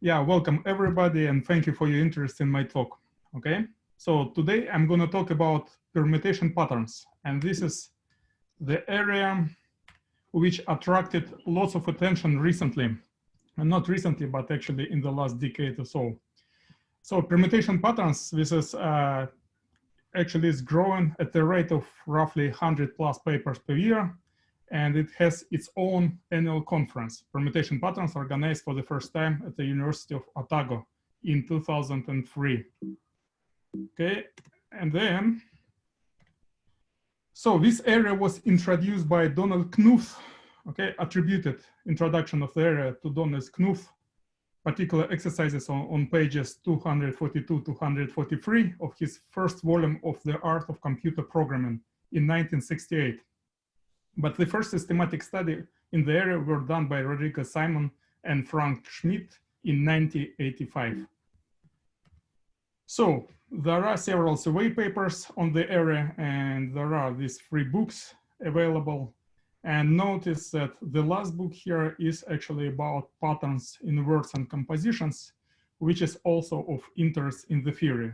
Yeah, welcome everybody, and thank you for your interest in my talk. Okay, so today I'm going to talk about permutation patterns, and this is the area which attracted lots of attention recently, and not recently, but actually in the last decade or so. So permutation patterns, this is actually is growing at the rate of roughly 100 plus papers per year, and it has its own annual conference, Permutation Patterns, organized for the first time at the University of Otago in 2003. Okay, and then, so this area was introduced by Donald Knuth, okay, attributed introduction of the area to Donald Knuth, particular exercises on pages 242 to 243 of his first volume of The Art of Computer Programming in 1968. But the first systematic study in the area were done by Rodrigo Simon and Frank Schmidt in 1985. So there are several survey papers on the area, and there are these 3 books available. And notice that the last book here is actually about patterns in words and compositions, which is also of interest in the theory.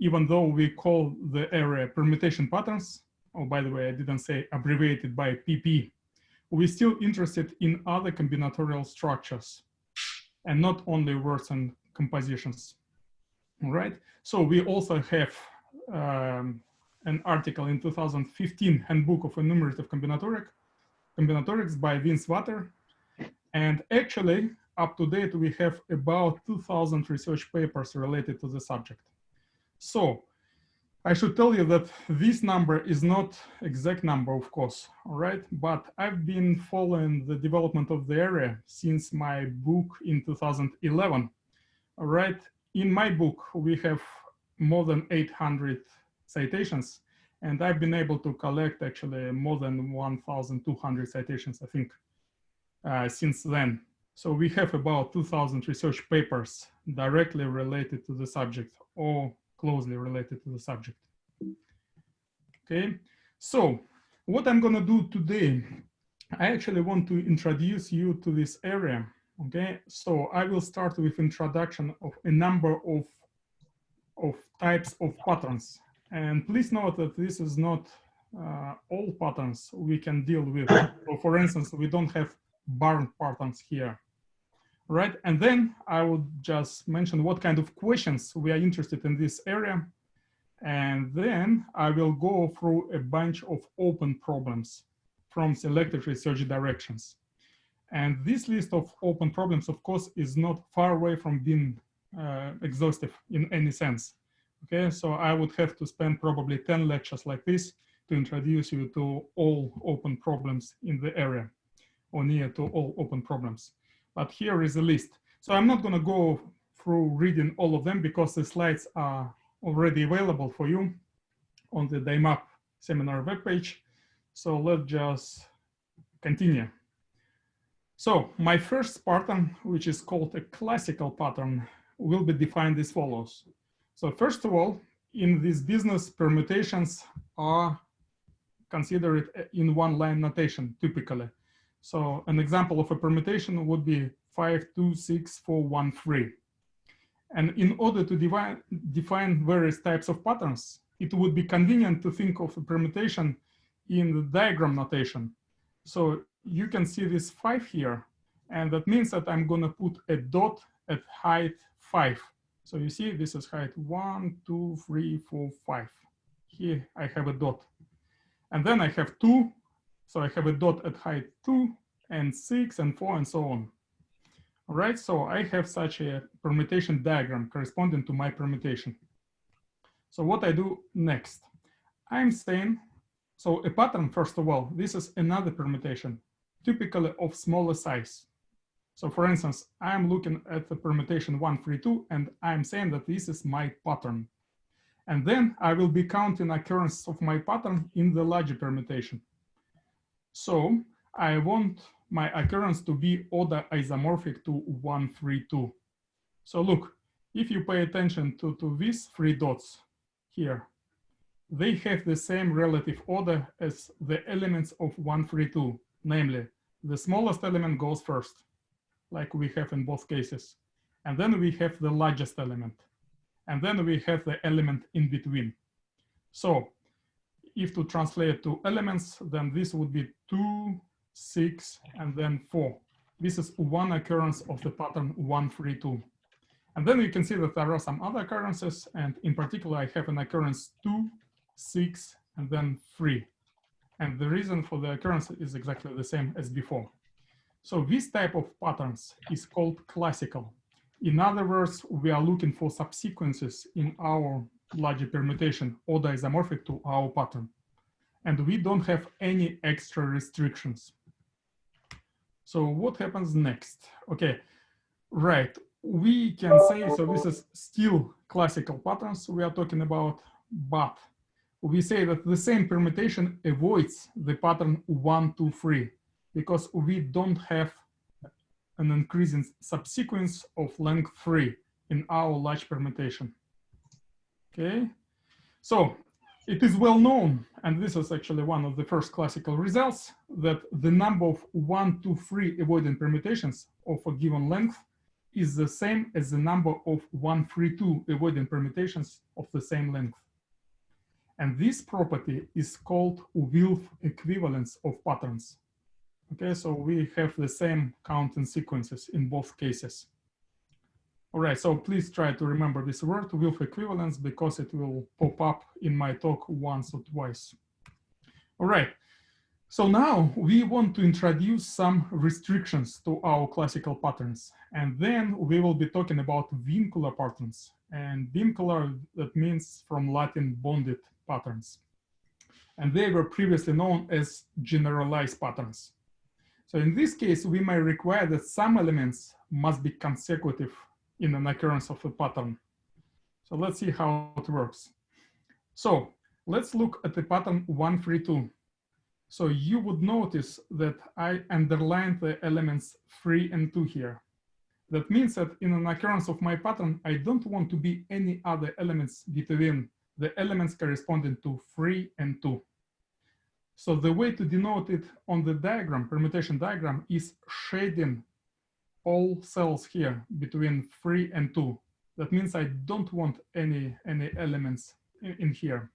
Even though we call the area permutation patterns, oh, by the way, I didn't say abbreviated by PP, we're still interested in other combinatorial structures and not only words and compositions. All right, so we also have an article in 2015, Handbook of Enumerative Combinatorics by Vince Water. And actually, up to date, we have about 2,000 research papers related to the subject. So I should tell you that this number is not exact number, of course, all right? But I've been following the development of the area since my book in 2011, all right? In my book, we have more than 800 citations, and I've been able to collect actually more than 1,200 citations, I think, since then. So we have about 2,000 research papers directly related to the subject or closely related to the subject. Okay, so what I'm going to do today, I actually want to introduce you to this area. Okay, so I will start with introduction of a number of types of patterns. And please note that this is not all patterns we can deal with. So for instance, we don't have bound patterns here, right? And then I would just mention what kind of questions we are interested in this area. And then I will go through a bunch of open problems from selected research directions. And this list of open problems, of course, is not far away from being exhaustive in any sense. Okay, so I would have to spend probably 10 lectures like this to introduce you to all open problems in the area, or near to all open problems. But here is a list. So I'm not going to go through reading all of them because the slides are already available for you on the DIMAP seminar webpage. So let's just continue. So my first pattern, which is called a classical pattern, will be defined as follows. So first of all, in this business, permutations are considered in one-line notation, typically. So an example of a permutation would be 5, 2, 6, 4, 1, 3. And in order to define various types of patterns, it would be convenient to think of a permutation in the diagram notation. So you can see this 5 here, and that means that I'm going to put a dot at height 5. So you see, this is height 1, 2, 3, 4, 5. Here I have a dot. And then I have 2. So I have a dot at height 2, and 6, and 4, and so on. All right, so I have such a permutation diagram corresponding to my permutation. So what I do next, I'm saying, so a pattern, first of all, this is another permutation, typically of smaller size. So for instance, I'm looking at the permutation 132, and I'm saying that this is my pattern. And then I will be counting occurrence of my pattern in the larger permutation. So I want my occurrence to be order isomorphic to 132. So look, if you pay attention to these 3 dots here, they have the same relative order as the elements of 132, namely the smallest element goes first, like we have in both cases. And then we have the largest element. And then we have the element in between. So if to translate to elements, then this would be 2, 6, and then 4. This is one occurrence of the pattern 1, 3, 2. And then you can see that there are some other occurrences. And in particular, I have an occurrence 2, 6, and then 3. And the reason for the occurrence is exactly the same as before. So this type of patterns is called classical. In other words, we are looking for subsequences in our larger permutation, order isomorphic to our pattern. And we don't have any extra restrictions. So what happens next? Okay, right. We can say, so this is still classical patterns we are talking about, but we say that the same permutation avoids the pattern 1, 2, 3, because we don't have an increasing subsequence of length 3 in our large permutation. Okay, so it is well known, and this is actually one of the first classical results, that the number of 1, 2, 3 avoidant permutations of a given length is the same as the number of 1, 3, 2 avoidant permutations of the same length. And this property is called Wilf-equivalence of patterns. Okay, so we have the same counting sequences in both cases. All right, so please try to remember this word, Wilf-equivalence, because it will pop up in my talk once or twice. All right, so now we want to introduce some restrictions to our classical patterns. And then we will be talking about vincular patterns. And vincular, that means from Latin bonded patterns. And they were previously known as generalized patterns. So in this case, we may require that some elements must be consecutive in an occurrence of a pattern. So let's see how it works. So let's look at the pattern 1, 3, 2. So you would notice that I underlined the elements 3 and 2 here. That means that in an occurrence of my pattern, I don't want to be any other elements between the elements corresponding to 3 and 2. So the way to denote it on the diagram, permutation diagram, is shading all cells here between 3 and 2. That means I don't want any elements in here.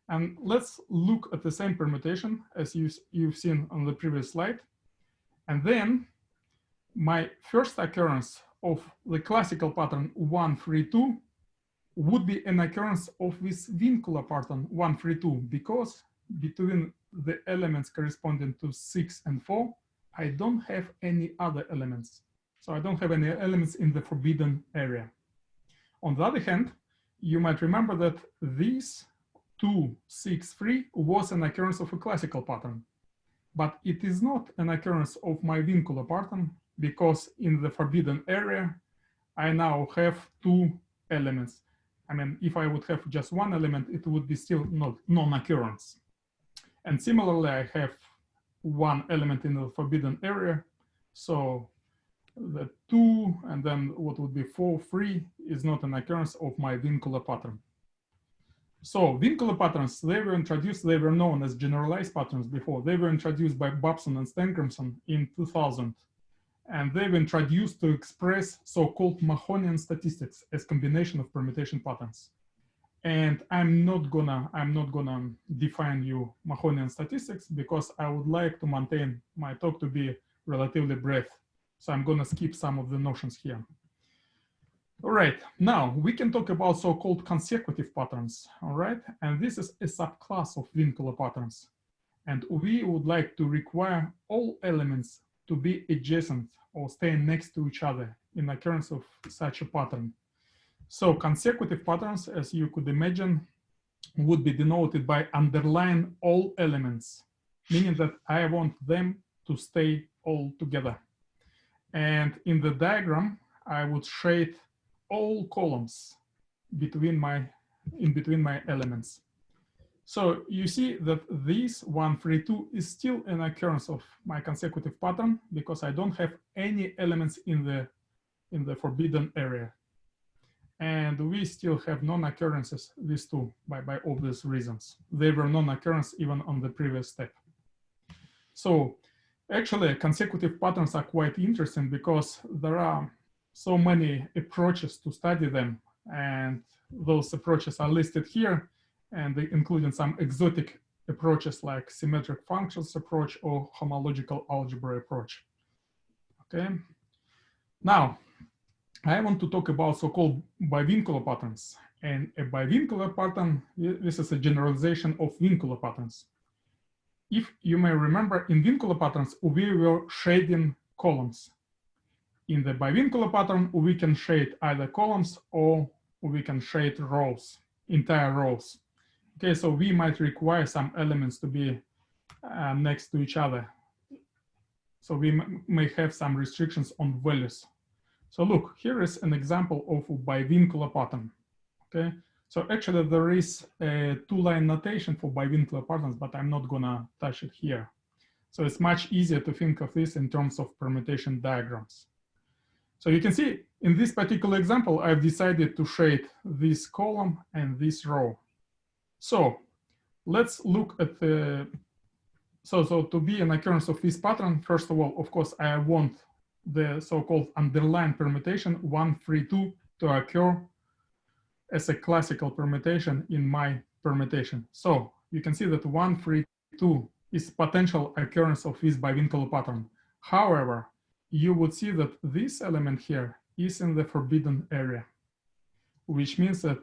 And let's look at the same permutation as you've seen on the previous slide. And then my first occurrence of the classical pattern 1, 3, 2 would be an occurrence of this vincular pattern 1, 3, 2, because between the elements corresponding to 6 and 4, I don't have any other elements. So I don't have any elements in the forbidden area. On the other hand, you might remember that this 2, 6, 3 was an occurrence of a classical pattern, but it is not an occurrence of my vincular pattern, because in the forbidden area, I now have 2 elements. I mean, if I would have just one element, it would be still not non-occurrence. And similarly, I have one element in the forbidden area. So the 2 and then what would be 4, 3 is not an occurrence of my vincular pattern. So vincular patterns, they were introduced, they were known as generalized patterns before. They were introduced by Babson and Stencrimson in 2000. And they were introduced to express so-called Mahonian statistics as combination of permutation patterns. And I'm not gonna define you Mahonian statistics, because I would like to maintain my talk to be relatively brief. So I'm gonna skip some of the notions here. All right, now we can talk about so-called consecutive patterns, all right? And this is a subclass of vincular patterns. And we would like to require all elements to be adjacent or staying next to each other in occurrence of such a pattern. So consecutive patterns, as you could imagine, would be denoted by underlying all elements, meaning that I want them to stay all together. And in the diagram, I would shade all columns in between my elements. So you see that this 1, 3, 2 is still an occurrence of my consecutive pattern, because I don't have any elements in the forbidden area. And we still have non-occurrences, these two, by obvious reasons. They were non-occurrence even on the previous step. So actually consecutive patterns are quite interesting, because there are so many approaches to study them, and those approaches are listed here, and they including some exotic approaches like symmetric functions approach or homological algebra approach. Okay. Now, I want to talk about so-called bivincular patterns. And a bivincular pattern, this is a generalization of vincular patterns. If you may remember, in vincular patterns, we were shading columns. In the bivincular pattern, we can shade either columns or we can shade rows, entire rows. Okay, so we might require some elements to be next to each other. So we may have some restrictions on values. So look, here is an example of a bivincular pattern. Okay, so actually there is a two-line notation for bivincular patterns, but I'm not gonna touch it here. So it's much easier to think of this in terms of permutation diagrams. So you can see in this particular example, I've decided to shade this column and this row. So let's look at the, so to be an occurrence of this pattern, first of all, of course, I want the so-called underlying permutation 132 to occur as a classical permutation in my permutation. So you can see that 132 is potential occurrence of this bivincular pattern. However, you would see that this element here is in the forbidden area, which means that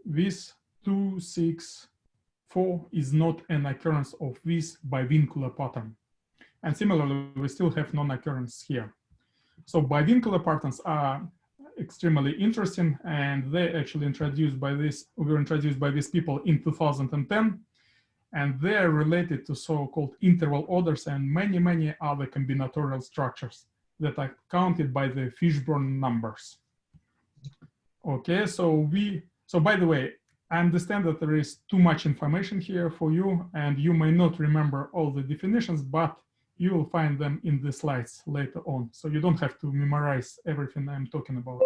this 264 is not an occurrence of this bivincular pattern. And similarly, we still have non-occurrence here. So bivincular patterns are extremely interesting, and they actually were introduced by these people in 2010, and they are related to so-called interval orders and many other combinatorial structures that are counted by the Fishburne numbers. Okay, so by the way, I understand that there is too much information here for you, and you may not remember all the definitions, but you will find them in the slides later on. So you don't have to memorize everything I'm talking about,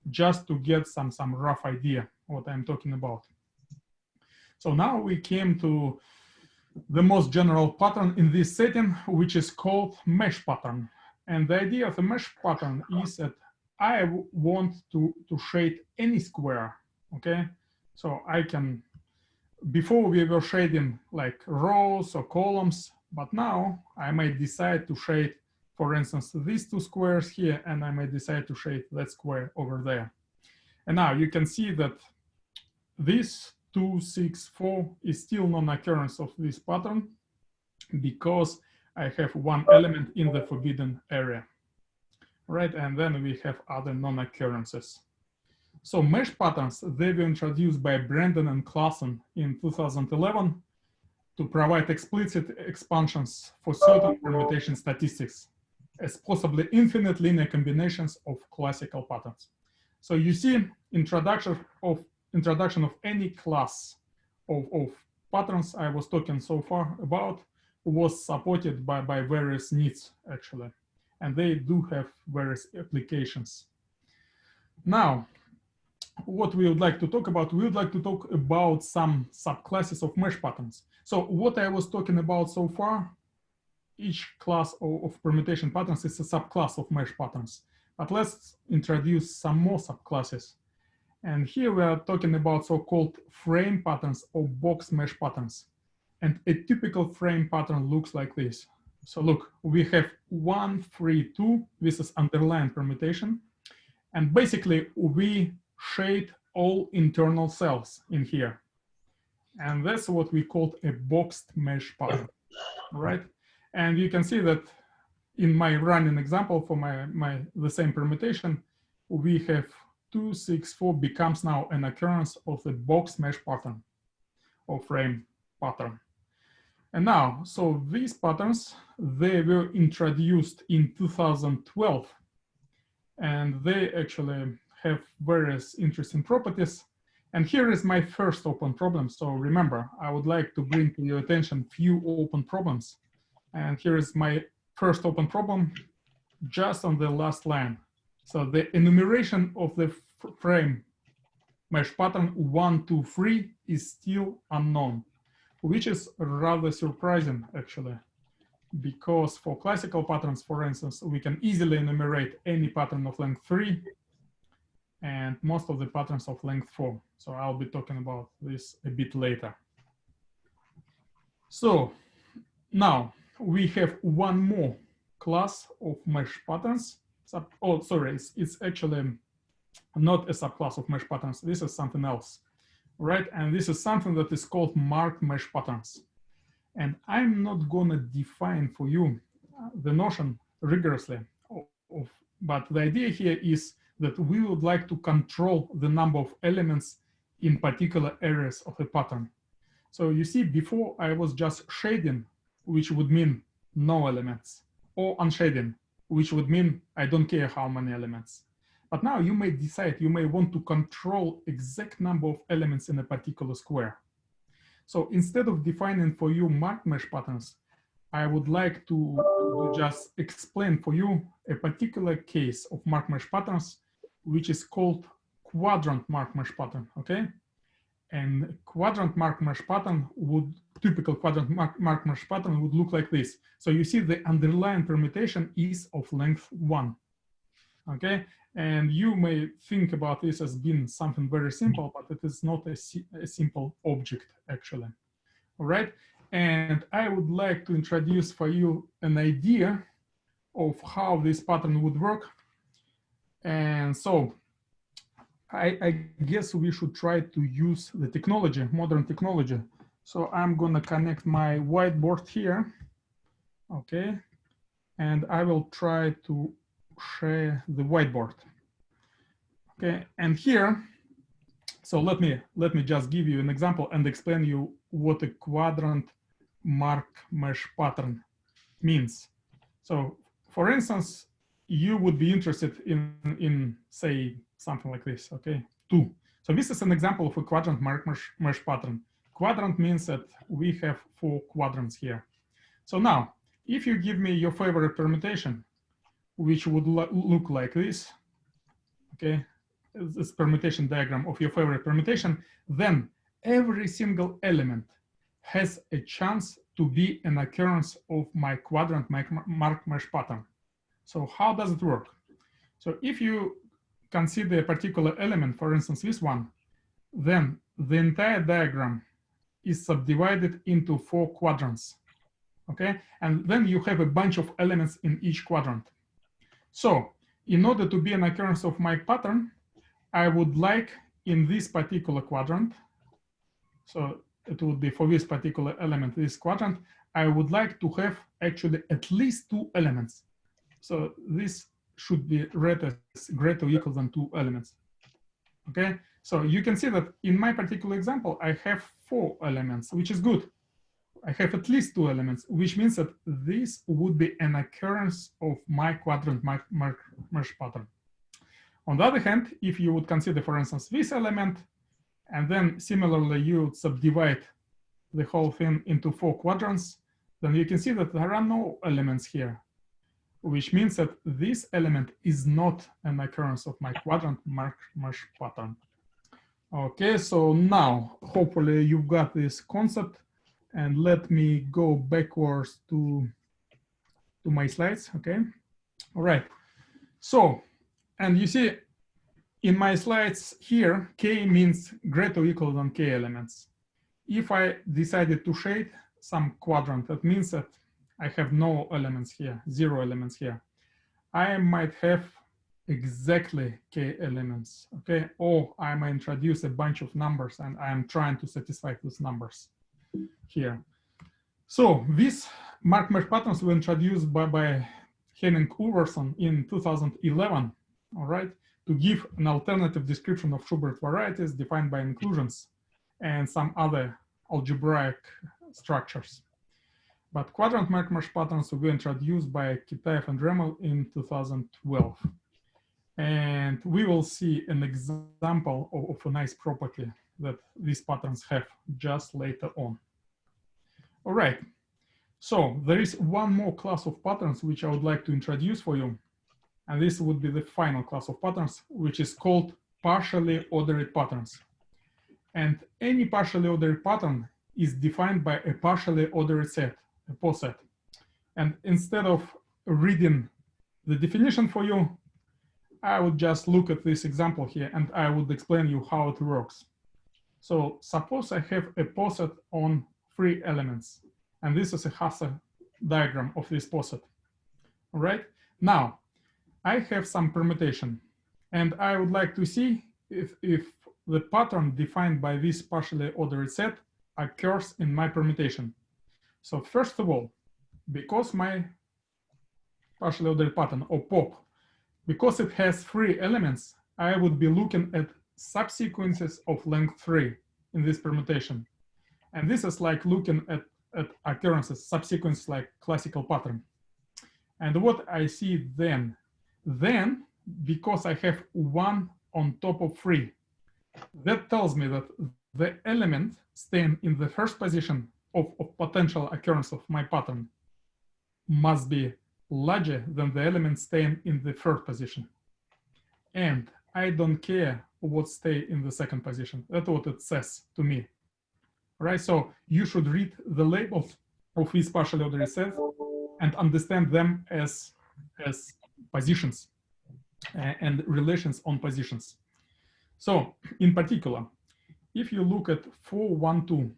just to get some rough idea what I'm talking about. So now we came to the most general pattern in this setting, which is called mesh pattern. And the idea of a mesh pattern is that I want to shade any square, okay? So I can, before we were shading like rows or columns, but now I might decide to shade, for instance, these two squares here, and I might decide to shade that square over there. And now you can see that this 264 is still non-occurrence of this pattern because I have one element in the forbidden area, right? And then we have other non-occurrences. So mesh patterns, they were introduced by Brandon and Klassen in 2011 to provide explicit expansions for certain permutation statistics as possibly infinite linear combinations of classical patterns. So you see introduction of any class of patterns I was talking so far about was supported by various needs actually, and they do have various applications. Now, what we would like to talk about, we would like to talk about some subclasses of mesh patterns. So what I was talking about so far, each class of permutation patterns is a subclass of mesh patterns. But let's introduce some more subclasses. And here we are talking about so-called frame patterns or box mesh patterns. And a typical frame pattern looks like this. So look, we have 1, 3, 2. This is underlying permutation. And basically, we shade all internal cells in here. And that's what we call a boxed mesh pattern, right? And you can see that in my running example for the same permutation, we have 264 becomes now an occurrence of the box mesh pattern or frame pattern. And now, so these patterns, they were introduced in 2012, and they actually have various interesting properties. And here is my first open problem. So remember, I would like to bring to your attention few open problems. And here is my first open problem just on the last line. So the enumeration of the frame mesh pattern 1, 2, 3 is still unknown, which is rather surprising actually, because for classical patterns, for instance, we can easily enumerate any pattern of length 3 and most of the patterns of length 4. So I'll be talking about this a bit later. So now we have one more class of mesh patterns. Oh, sorry, it's actually not a subclass of mesh patterns. This is something else, right? And this is something that is called marked mesh patterns. And I'm not gonna define for you the notion rigorously, but the idea here is that we would like to control the number of elements in particular areas of a pattern. So you see, before I was just shading, which would mean no elements, or unshading, which would mean I don't care how many elements. But now you may decide, you may want to control exact number of elements in a particular square. So instead of defining for you marked mesh patterns, I would like to just explain for you a particular case of marked mesh patterns, which is called quadrant marked mesh pattern, okay? And quadrant marked mesh pattern would, typical quadrant marked mesh pattern would look like this. So you see the underlying permutation is of length 1, okay? And you may think about this as being something very simple, but it is not a simple object actually, all right? And I would like to introduce for you an idea of how this pattern would work. And so I guess we should try to use the technology, modern technology. So I'm gonna connect my whiteboard here, okay? And I will try to share the whiteboard. Okay, and here, so let me just give you an example and explain you what a quadrant marked mesh pattern means. So for instance, you would be interested in say something like this, okay, 2. So this is an example of a quadrant marked mesh pattern. Quadrant means that we have 4 quadrants here. So now, if you give me your favorite permutation, which would look like this, okay, this permutation diagram of your favorite permutation, then every single element has a chance to be an occurrence of my quadrant marked mesh pattern. So how does it work? So if you consider a particular element, for instance, this one, then the entire diagram is subdivided into 4 quadrants, okay? And then you have a bunch of elements in each quadrant. So in order to be an occurrence of my pattern, I would like in this particular quadrant, so it would be for this particular element, this quadrant, I would like to have actually at least 2 elements. So this should be read as greater or equal than 2 elements, okay? So you can see that in my particular example, I have 4 elements, which is good. I have at least 2 elements, which means that this would be an occurrence of my quadrant mesh pattern. On the other hand, if you would consider, for instance, this element, and then similarly you would subdivide the whole thing into 4 quadrants, then you can see that there are no elements here, which means that this element is not an occurrence of my quadrant mesh pattern. Okay, so now hopefully you've got this concept, and let me go backwards to my slides, okay? All right, so, and you see in my slides here, K means greater or equal than K elements. If I decided to shade some quadrant, that means that I have no elements here, 0 elements here. I might have exactly K elements, okay? Or I might introduce a bunch of numbers and I'm trying to satisfy those numbers here. So these marked mesh patterns were introduced by Henning Uverson in 2011, all right, to give an alternative description of Schubert varieties defined by inclusions and some other algebraic structures. But quadrant marked mesh patterns were introduced by Kitaev and Dremel in 2012. And we will see an example of a nice property that these patterns have just later on. All right, so there is one more class of patterns which I would like to introduce for you. And this would be the final class of patterns, which is called partially ordered patterns. And any partially ordered pattern is defined by a partially ordered set, a poset. And instead of reading the definition for you, I would just look at this example here and I would explain you how it works. So suppose I have a poset on 3 elements, and this is a Hasse diagram of this poset. All right. Now, I have some permutation, and I would like to see if the pattern defined by this partially ordered set occurs in my permutation. So first of all, because my partially ordered pattern, or POP, because it has 3 elements, I would be looking at subsequences of length 3 in this permutation. And this is like looking at occurrences, subsequence like classical pattern. And what I see then, because I have 1 on top of 3, that tells me that the element staying in the first position of potential occurrence of my pattern must be larger than the element staying in the third position. And I don't care what stay in the second position. That's what it says to me. Right? So you should read the labels of these partially ordered sets and understand them as positions and relations on positions. So in particular, if you look at 4, 1, 2,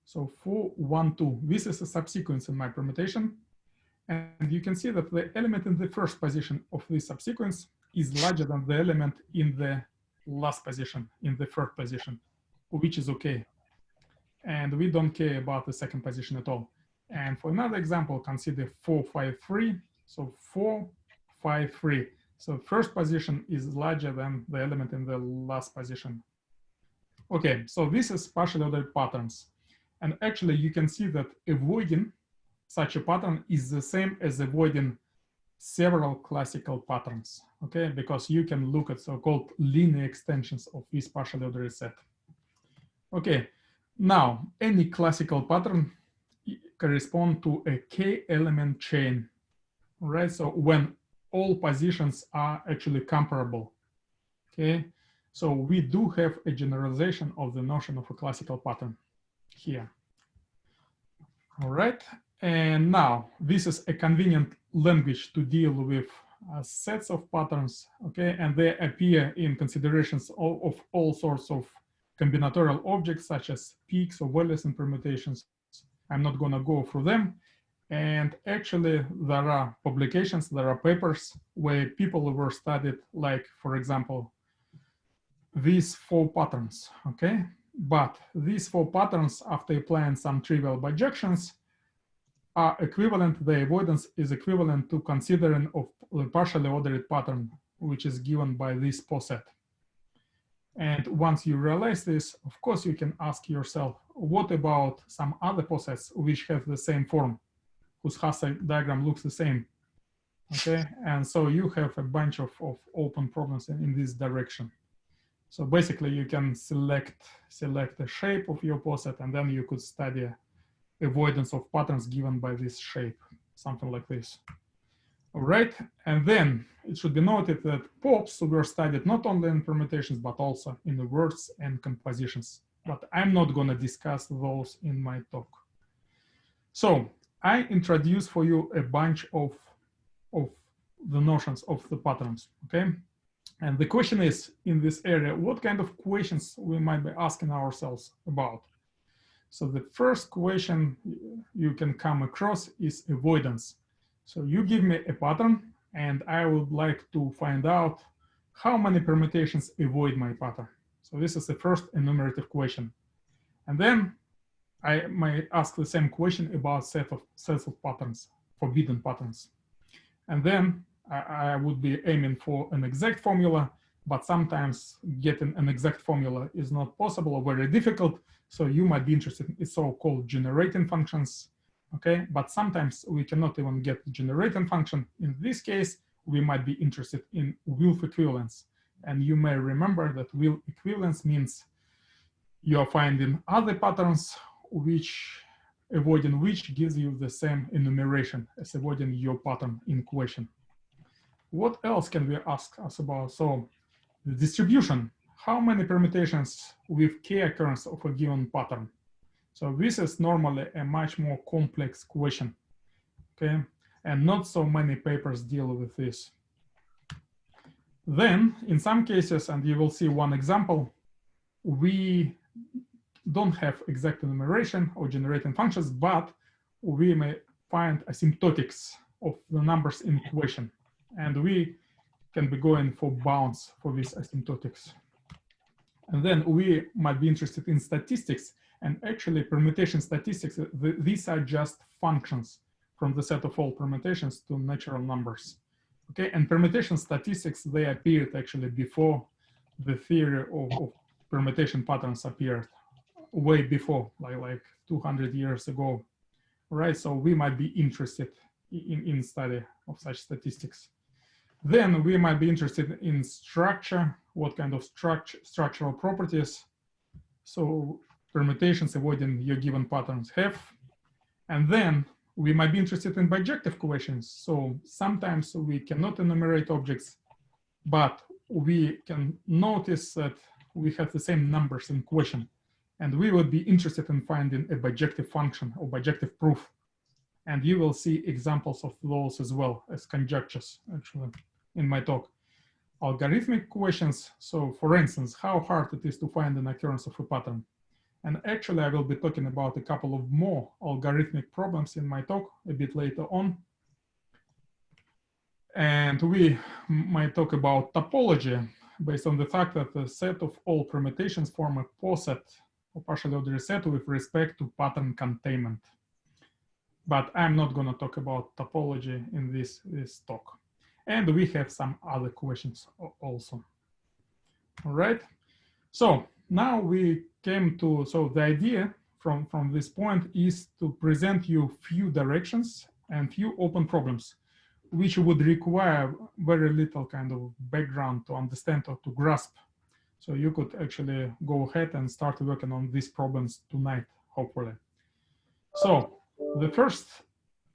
so 4, 1, 2, this is a subsequence in my permutation. And you can see that the element in the first position of this subsequence is larger than the element in the last position, in the third position, which is okay. And we don't care about the second position at all. And for another example, consider 4, 5, 3. So 4, 5, 3. So first position is larger than the element in the last position. Okay, so this is partially ordered patterns. And actually you can see that avoiding such a pattern is the same as avoiding several classical patterns, okay? Because you can look at so-called linear extensions of this partially ordered set. Okay, now any classical pattern corresponds to a k-element chain, right? So when all positions are actually comparable, okay? So we do have a generalization of the notion of a classical pattern here. All right. And now this is a convenient language to deal with sets of patterns, okay? And they appear in considerations of all sorts of combinatorial objects such as peaks or values and permutations. I'm not gonna go through them. And actually there are publications, there are papers where people were studied, like for example, these 4 patterns, okay? But these 4 patterns, after applying some trivial bijections, are equivalent, the avoidance is equivalent to considering of the partially ordered pattern, which is given by this poset. And once you realize this, of course, you can ask yourself, what about some other posets which have the same form, whose Hasse diagram looks the same, okay? And so you have a bunch of open problems in this direction. So basically you can select the shape of your poset, and then you could study avoidance of patterns given by this shape, something like this. All right, and then it should be noted that POPs were studied not only in permutations, but also in the words and compositions. But I'm not gonna discuss those in my talk. So I introduce for you a bunch of the notions of the patterns, okay? And the question is, in this area, what kind of questions we might be asking ourselves about? So the first question you can come across is avoidance. So you give me a pattern, and I would like to find out how many permutations avoid my pattern. So this is the first enumerative question. And then I might ask the same question about sets of patterns, forbidden patterns. And then I would be aiming for an exact formula, but sometimes getting an exact formula is not possible or very difficult. So you might be interested in so-called generating functions, okay? But sometimes we cannot even get the generating function. In this case, we might be interested in Wilf-equivalence. And you may remember that Wilf-equivalence means you're finding other patterns avoiding which gives you the same enumeration as avoiding your pattern in question. What else can we ask us about? So the distribution, how many permutations with k occurrence of a given pattern? So this is normally a much more complex question, okay? and not so many papers deal with this. Then, in some cases, and you will see one example, we don't have exact enumeration or generating functions, but we may find asymptotics of the numbers in equation. And we can be going for bounds for these asymptotics. And then we might be interested in statistics, and actually permutation statistics, these are just functions from the set of all permutations to natural numbers. Okay, and permutation statistics, they appeared actually before the theory of permutation patterns appeared, way before, like 200 years ago, right? So we might be interested in study of such statistics. Then we might be interested in structure, what kind of structural properties, so permutations avoiding your given patterns have. And then we might be interested in bijective coefficients. So sometimes we cannot enumerate objects, but we can notice that we have the same numbers in question. And we would be interested in finding a bijective function or bijective proof. And you will see examples of those as well as conjectures, actually, in my talk. Algorithmic questions. So for instance, how hard it is to find an occurrence of a pattern. And actually, I will be talking about a couple of more algorithmic problems in my talk a bit later on. And we might talk about topology based on the fact that the set of all permutations form a poset or partially ordered set with respect to pattern containment. But I'm not going to talk about topology in this talk. And we have some other questions also. All right. So now we came to, so the idea from this point is to present you few directions and few open problems, which would require very little kind of background to understand or to grasp. So you could actually go ahead and start working on these problems tonight, hopefully. So the first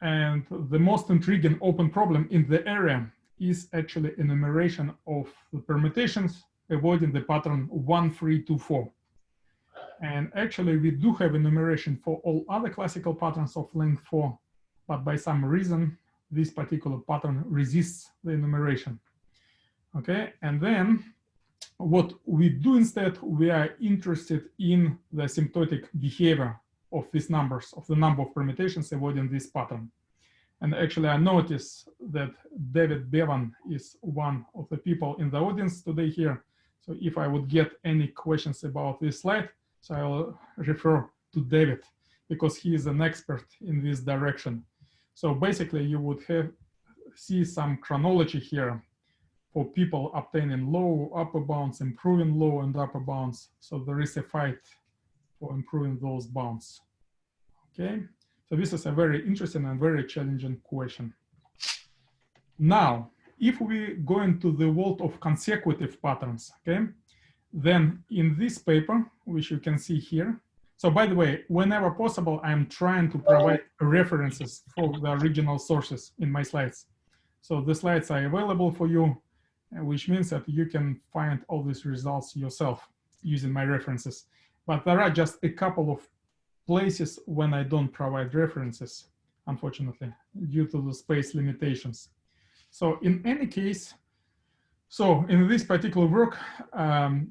and the most intriguing open problem in the area is actually enumeration of the permutations avoiding the pattern 1, 3, 2, 4. And actually we do have enumeration for all other classical patterns of length 4, but by some reason, this particular pattern resists the enumeration. Okay, and then what we do instead, we are interested in the asymptotic behavior of these numbers, of the number of permutations avoiding this pattern. And actually I notice that David Bevan is one of the people in the audience today here. So if I would get any questions about this slide, so I'll refer to David because he is an expert in this direction. So basically you would see some chronology here for people obtaining low upper bounds, improving low and upper bounds. So there is a fight for improving those bounds. Okay, so this is a very interesting and very challenging question. Now, if we go into the world of consecutive patterns, okay, then in this paper, which you can see here, so by the way, whenever possible, I'm trying to provide references for the original sources in my slides. So the slides are available for you, which means that you can find all these results yourself using my references. But there are just a couple of places when I don't provide references, unfortunately, due to the space limitations. So in any case, so in this particular work, 5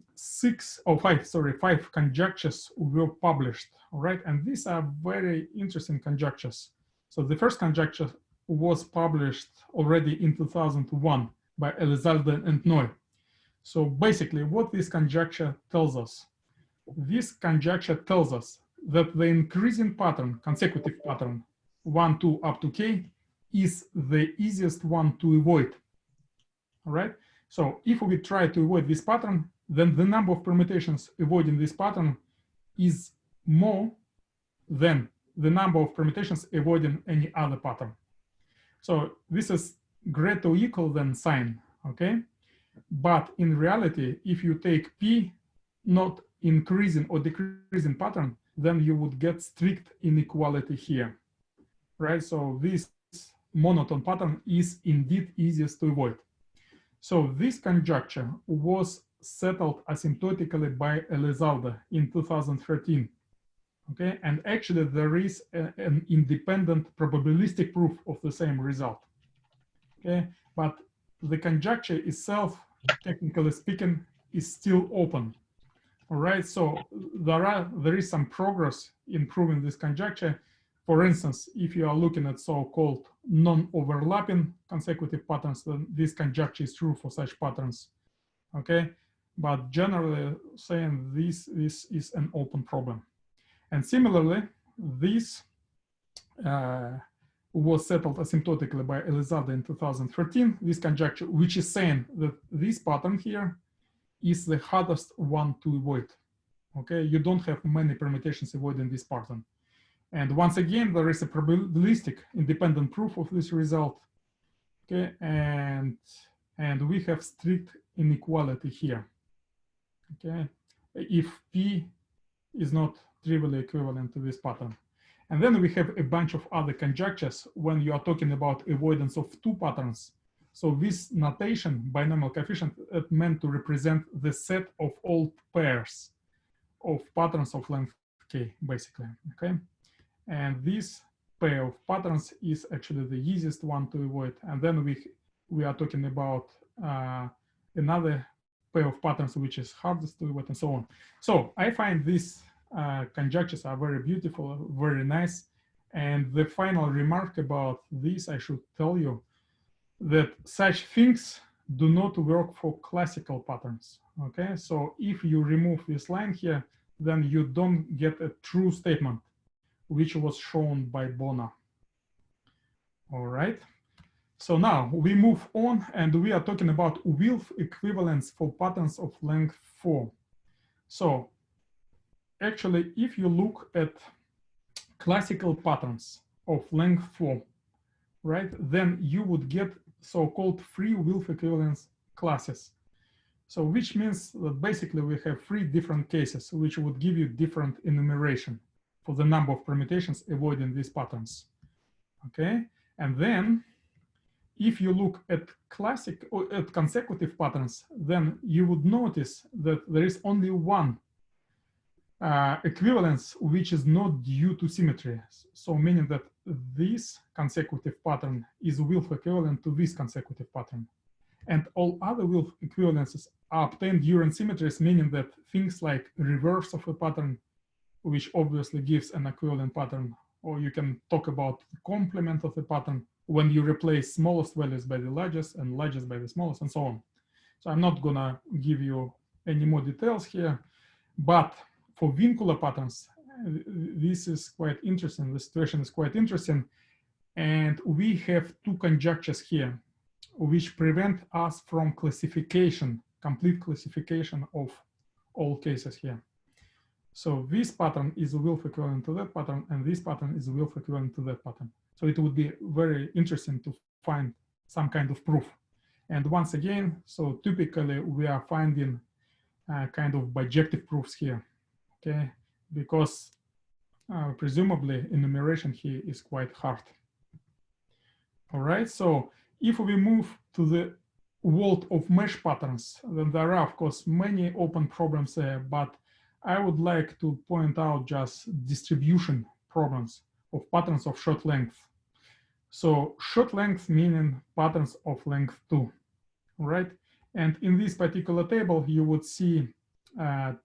conjectures were published, all right? And these are very interesting conjectures. So the first conjecture was published already in 2001 by Elizalde and Noy. So basically what this conjecture tells us, that the increasing pattern, consecutive pattern, 1, 2, up to k, is the easiest one to avoid, all right? So if we try to avoid this pattern, then the number of permutations avoiding this pattern is more than the number of permutations avoiding any other pattern. So this is greater or equal than sign, okay? But in reality, if you take p not increasing or decreasing pattern, then you would get strict inequality here, right? So this monotone pattern is indeed easiest to avoid. So this conjecture was settled asymptotically by Elizalde in 2013, Okay, and actually there is an independent probabilistic proof of the same result. Okay, but the conjecture itself, technically speaking, is still open. All right, so there is some progress in proving this conjecture. For instance, if you are looking at so-called non-overlapping consecutive patterns, then this conjecture is true for such patterns. Okay, but generally saying this is an open problem. And similarly, this was settled asymptotically by Elizalde in 2013, this conjecture, which is saying that this pattern here is the hardest one to avoid. Okay, you don't have many permutations avoiding this pattern. And once again, there is a probabilistic independent proof of this result. Okay, and we have strict inequality here. Okay, if P is not trivially equivalent to this pattern. And then we have a bunch of other conjectures when you are talking about avoidance of two patterns. So this notation, binomial coefficient, is meant to represent the set of all pairs of patterns of length k, basically, okay? And this pair of patterns is actually the easiest one to avoid. And then we are talking about another pair of patterns which is hardest to avoid, and so on. So I find these conjectures are very beautiful, very nice. And the final remark about this, I should tell you that such things do not work for classical patterns. Okay, so if you remove this line here, then you don't get a true statement, which was shown by Bona. All right. So now we move on, and we are talking about Wilf-equivalence for patterns of length 4. So actually, if you look at classical patterns of length 4, right, then you would get so-called free Wilf-equivalence classes. So which means that basically we have 3 different cases, which would give you different enumeration for the number of permutations avoiding these patterns. Okay, and then if you look at classic or at consecutive patterns, then you would notice that there is only one equivalence which is not due to symmetry. So meaning that this consecutive pattern is Wilf equivalent to this consecutive pattern. And all other Wilf equivalences are obtained during symmetries, meaning that things like reverse of a pattern, which obviously gives an equivalent pattern, or you can talk about the complement of the pattern when you replace smallest values by the largest and largest by the smallest, and so on. So I'm not gonna give you any more details here, but for vincular patterns, this is quite interesting. The situation is quite interesting. And we have 2 conjectures here, which prevent us from classification, complete classification of all cases here. So this pattern is Wilf equivalent to that pattern, and this pattern is Wilf equivalent to that pattern. So it would be very interesting to find some kind of proof. And once again, so typically we are finding kind of bijective proofs here, okay? Because presumably enumeration here is quite hard. All right, so if we move to the world of mesh patterns, then there are, of course, many open problems there, but I would like to point out just distribution problems of patterns of short length. So short length meaning patterns of length 2, right? And in this particular table, you would see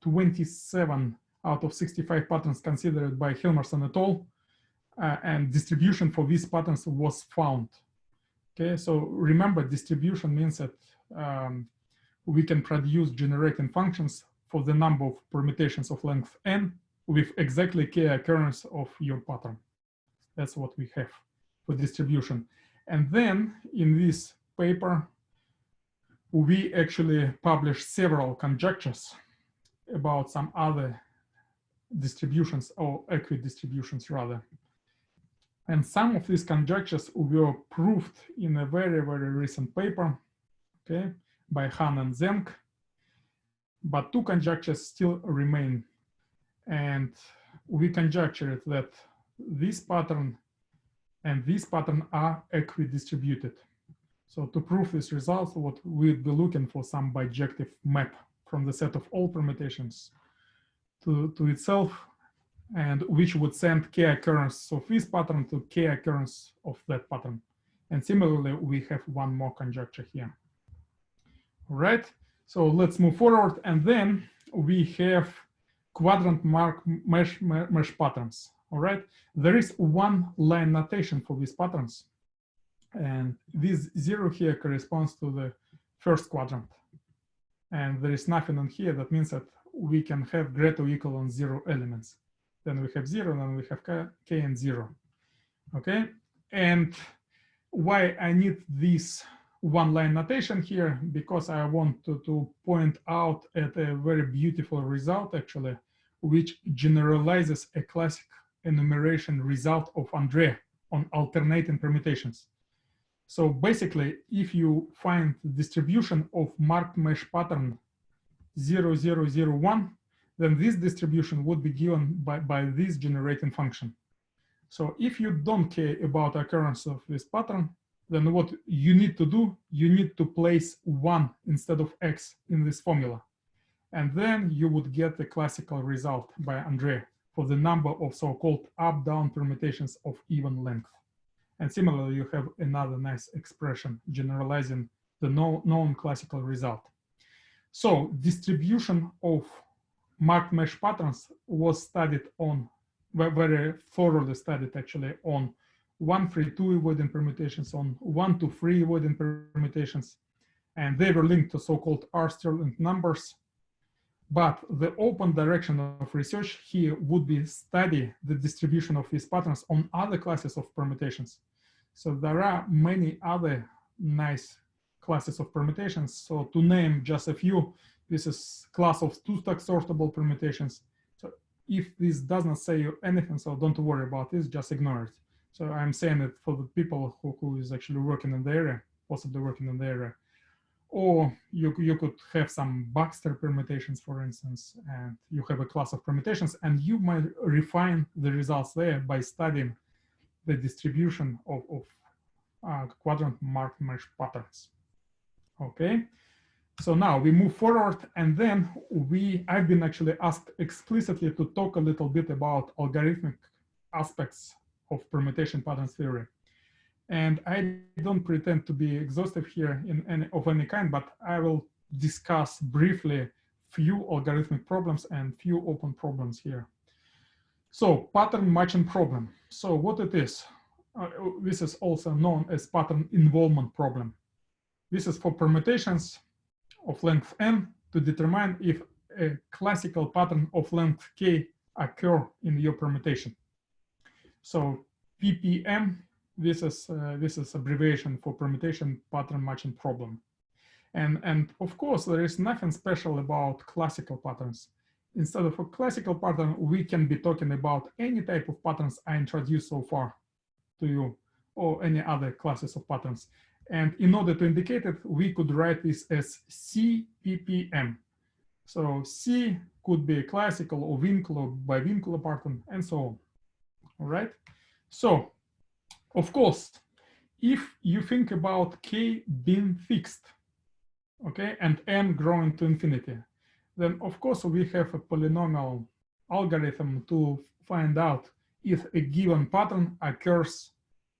27 out of 65 patterns considered by Hilmarsson et al. And distribution for these patterns was found. Okay, so remember, distribution means that we can produce generating functions for the number of permutations of length n with exactly k occurrence of your pattern. That's what we have for distribution. And then in this paper, we actually published several conjectures about some other distributions, or equidistributions rather. And some of these conjectures were proved in a very, very recent paper, okay, by Han and Zeng. But 2 conjectures still remain. And we conjectured that this pattern and this pattern are equidistributed. So to prove this result, what we'd be looking for some bijective map from the set of all permutations to itself, and which would send k occurrence of this pattern to k occurrence of that pattern. And similarly, we have one more conjecture here. All right, so let's move forward. And then we have quadrant mesh patterns. All right, there is one line notation for these patterns. And this 0 here corresponds to the first quadrant. And there is nothing on here. That means that we can have greater or equal than 0 elements. Then we have 0, then we have k and 0. Okay, and why I need this one line notation here? Because I want to point out at a very beautiful result, actually, which generalizes a classic enumeration result of André on alternating permutations. So basically, if you find the distribution of marked mesh pattern 0, 0, 0, 1, then this distribution would be given by this generating function. So if you don't care about occurrence of this pattern, then what you need to do, you need to place 1 instead of x in this formula. And then you would get the classical result by André for the number of so-called up-down permutations of even length. And similarly, you have another nice expression generalizing the known classical result. So distribution of marked mesh patterns was studied on, very thoroughly studied actually, on 1, 3, 2 avoiding permutations, on 1 to 3 avoiding permutations, and they were linked to so-called R-Stirling numbers. But the open direction of research here would be study the distribution of these patterns on other classes of permutations. So there are many other nice classes of permutations. So to name just a few, this is class of two-stack sortable permutations. So if this does not say you anything, so don't worry about this, just ignore it. So I'm saying it for the people who is actually working in the area, possibly working in the area. Or you could have some Baxter permutations, for instance, and you have a class of permutations, and you might refine the results there by studying the distribution of quadrant marked mesh patterns. Okay, so now we move forward, and then I've been actually asked explicitly to talk a little bit about algorithmic aspects of permutation pattern theory. And I don't pretend to be exhaustive here of any kind, but I will discuss briefly few algorithmic problems and few open problems here. So pattern matching problem. So what it is, this is also known as pattern involvement problem. This is for permutations of length n to determine if a classical pattern of length k occur in your permutation. So PPM, this is abbreviation for permutation pattern matching problem. And of course, there is nothing special about classical patterns. Instead of a classical pattern, we can be talking about any type of patterns I introduced so far to you, or any other classes of patterns. And in order to indicate it, we could write this as CPPM. So C could be a classical or Vincular, Bivincular pattern, and so on. All right. So, of course, if you think about k being fixed, okay, and n growing to infinity, then of course we have a polynomial algorithm to find out if a given pattern occurs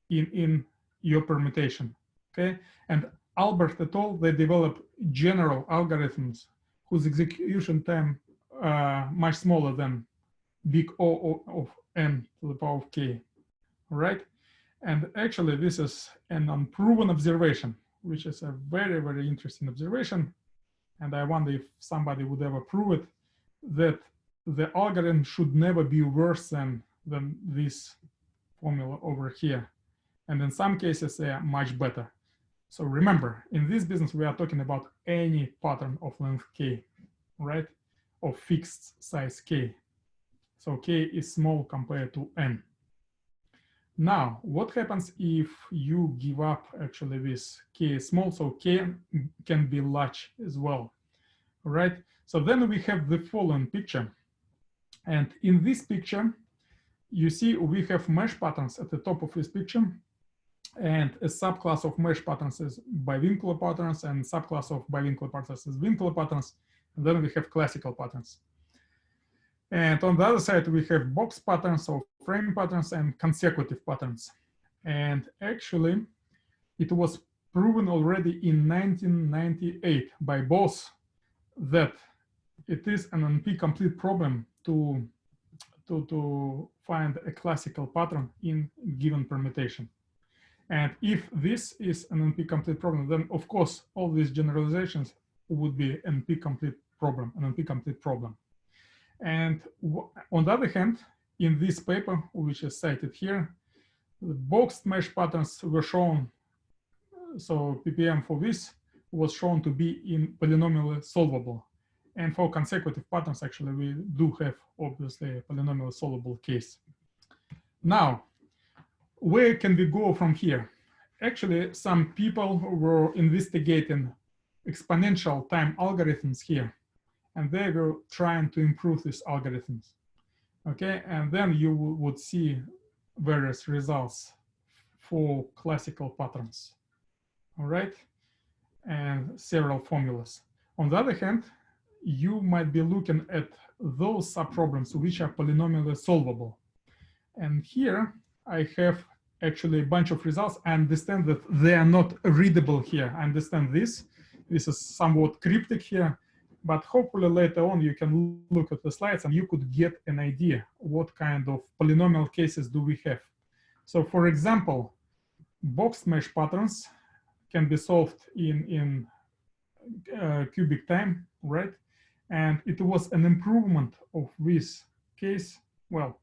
in your permutation, okay? And Albert et al., they develop general algorithms whose execution time much smaller than big O of n to the power of k, all right? And actually, this is an unproven observation, which is a very, very interesting observation. And I wonder if somebody would ever prove it, that the algorithm should never be worse than this formula over here. And in some cases, they are much better. So remember, in this business, we are talking about any pattern of length k, right? Of fixed size k. So k is small compared to n. Now, what happens if you give up actually this k is small, so k can be large as well, right? So then we have the following picture. And in this picture, you see we have mesh patterns at the top of this picture. And a subclass of mesh patterns is bivincular patterns, and subclass of bivincular patterns is vincular patterns. And then we have classical patterns. And on the other side, we have box patterns or frame patterns and consecutive patterns. And actually, it was proven already in 1998 by both that it is an NP-complete problem to find a classical pattern in given permutation. And if this is an NP-complete problem, then of course, all these generalizations would be NP-complete problem, an NP-complete problem. And on the other hand, in this paper, which is cited here, the boxed mesh patterns were shown. So PPM for this was shown to be in polynomially solvable. And for consecutive patterns, actually, we do have obviously a polynomially solvable case. Now, where can we go from here? Actually, some people were investigating exponential time algorithms here, and they were trying to improve these algorithms. Okay, and then you would see various results for classical patterns. All right, and several formulas. On the other hand, you might be looking at those subproblems which are polynomially solvable. And here I have actually a bunch of results. I understand that they are not readable here. I understand this. This is somewhat cryptic here, but hopefully later on you can look at the slides and you could get an idea what kind of polynomial cases do we have. So for example, boxed mesh patterns can be solved in cubic time, right? And it was an improvement of this case, well,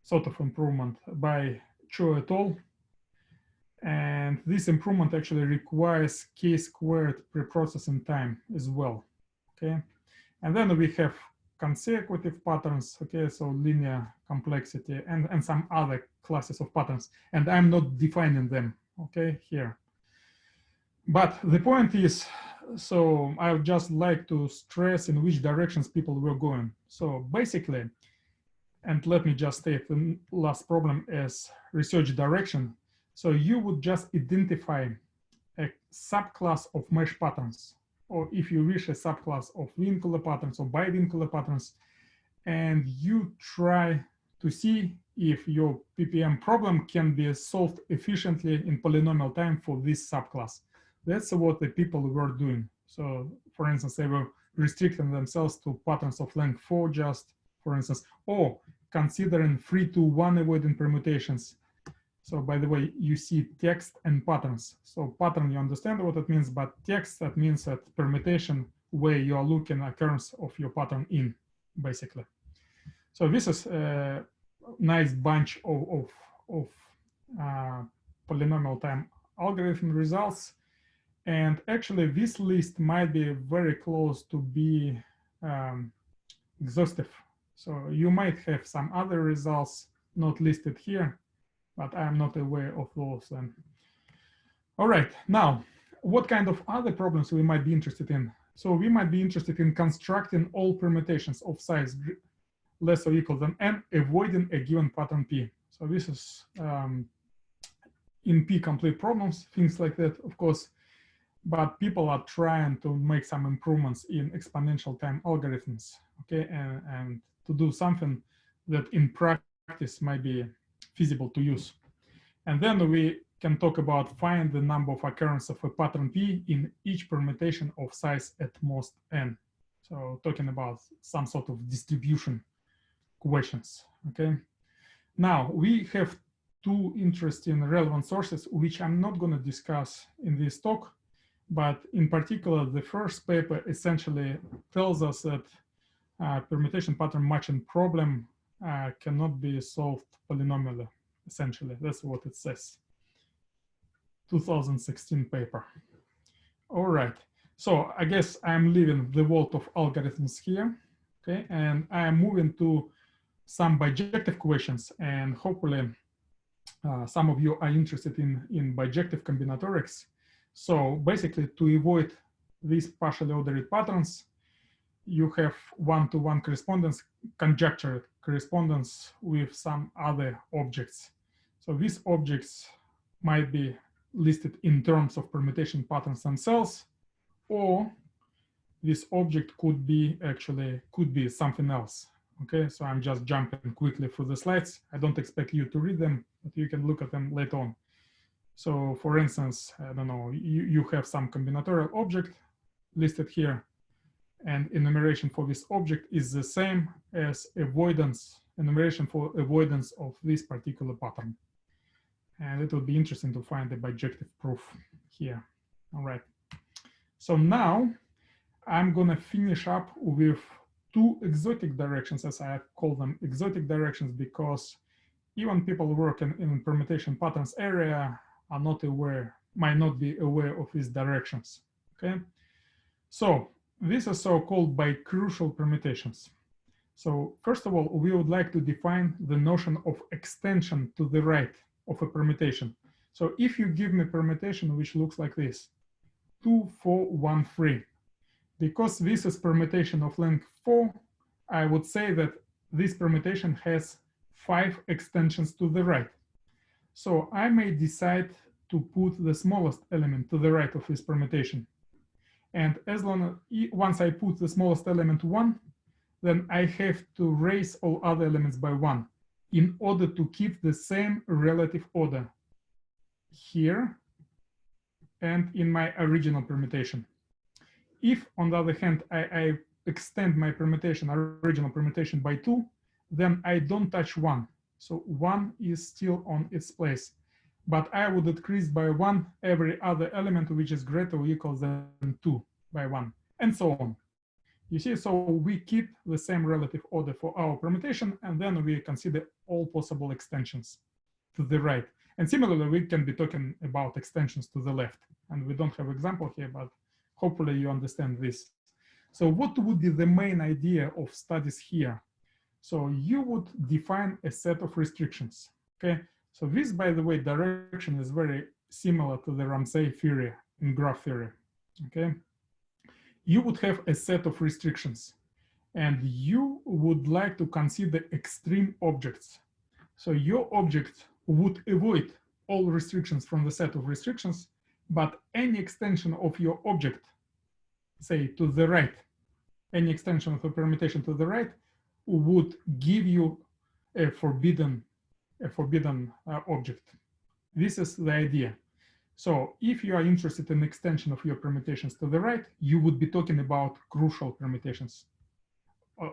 sort of improvement by Cho et al. And this improvement actually requires k-squared preprocessing time as well, okay? And then we have consecutive patterns, okay, so linear complexity and some other classes of patterns. And I'm not defining them, okay, here. But the point is, so I would just like to stress in which directions people were going. So basically, and let me just take the last problem as research direction. So you would just identify a subclass of mesh patterns, or if you wish, a subclass of vincular patterns or bivincular patterns, and you try to see if your PPM problem can be solved efficiently in polynomial time for this subclass. That's what the people were doing. So for instance, they were restricting themselves to patterns of length 4 just, for instance, or considering 3-to-1 avoiding permutations. So by the way, you see text and patterns. So pattern, you understand what it means, but text, that means that permutation where you are looking at occurrence of your pattern in, basically. So this is a nice bunch of polynomial time algorithm results. And actually, this list might be very close to be exhaustive. So you might have some other results not listed here, but I'm not aware of those then. All right, now, what kind of other problems we might be interested in? So we might be interested in constructing all permutations of size less or equal than n, avoiding a given pattern P. So this is in P-complete problems, things like that, of course. But people are trying to make some improvements in exponential time algorithms, okay, and to do something that in practice might be feasible to use. And then we can talk about find the number of occurrences of a pattern P in each permutation of size at most n. So talking about some sort of distribution questions, okay. Now we have two interesting relevant sources, which I'm not going to discuss in this talk. But in particular, the first paper essentially tells us that permutation pattern matching problem cannot be solved polynomially, essentially. That's what it says. 2016 paper. All right. So I guess I'm leaving the world of algorithms here, okay? And I'm moving to some bijective questions, and hopefully some of you are interested in bijective combinatorics. So basically, to avoid these partially ordered patterns, you have one-to-one correspondence, conjectured correspondence with some other objects. So these objects might be listed in terms of permutation patterns themselves, or this object could be something else, Okay, so I'm just jumping quickly through the slides. I don't expect you to read them, but you can look at them later on. So for instance, I don't know, you have some combinatorial object listed here, and enumeration for this object is the same as avoidance, enumeration for avoidance of this particular pattern. And it will be interesting to find the bijective proof here. All right. So now I'm going to finish up with two exotic directions, as I call them exotic directions, because even people working in permutation patterns area are not aware, might not be aware of these directions. Okay. So these are so-called bicrucial permutations. So first of all, we would like to define the notion of extension to the right of a permutation. So if you give me permutation which looks like this, 2, 4, 1, 3, because this is permutation of length 4, I would say that this permutation has 5 extensions to the right. So I may decide to put the smallest element to the right of this permutation. And as long as once I put the smallest element 1, then I have to raise all other elements by 1 in order to keep the same relative order here and in my original permutation. If, on the other hand, I extend my permutation, original permutation by 2, then I don't touch 1. So 1 is still on its place. But I would increase by 1 every other element which is greater or equal than 2 by 1, and so on. You see, so we keep the same relative order for our permutation, and then we consider all possible extensions to the right. And similarly, we can be talking about extensions to the left. And we don't have example here, but hopefully you understand this. So what would be the main idea of studies here? So you would define a set of restrictions, okay? So this, by the way, direction is very similar to the Ramsey theory in graph theory, okay? You would have a set of restrictions, and you would like to consider extreme objects. So your object would avoid all restrictions from the set of restrictions, but any extension of your object, say to the right, any extension of a permutation to the right would give you a forbidden object. This is the idea. So if you are interested in extension of your permutations to the right, you would be talking about crucial permutations.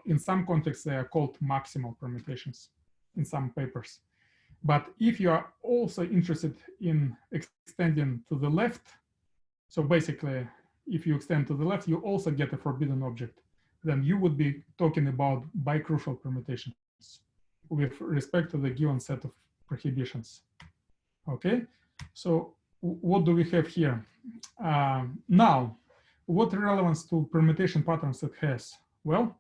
In some contexts, they are called maximal permutations in some papers. But if you are also interested in extending to the left, so basically, if you extend to the left, you also get a forbidden object, then you would be talking about bicrucial permutations with respect to the given set of prohibitions. Okay, so what do we have here? Now, what relevance to permutation patterns it has? Well,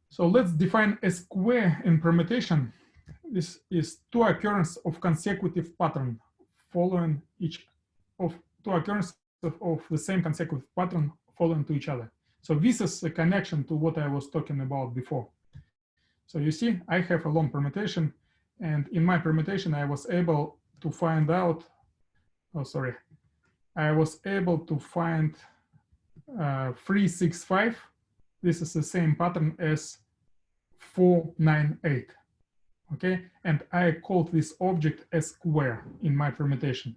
so let's define a square in permutation. This is two occurrences of consecutive pattern following each of two occurrences of the same consecutive pattern following to each other. So this is a connection to what I was talking about before. So you see, I have a long permutation, and in my permutation, I was able to find out, I was able to find 3, 6, 5. This is the same pattern as 4, 9, 8. Okay, and I called this object a square in my permutation.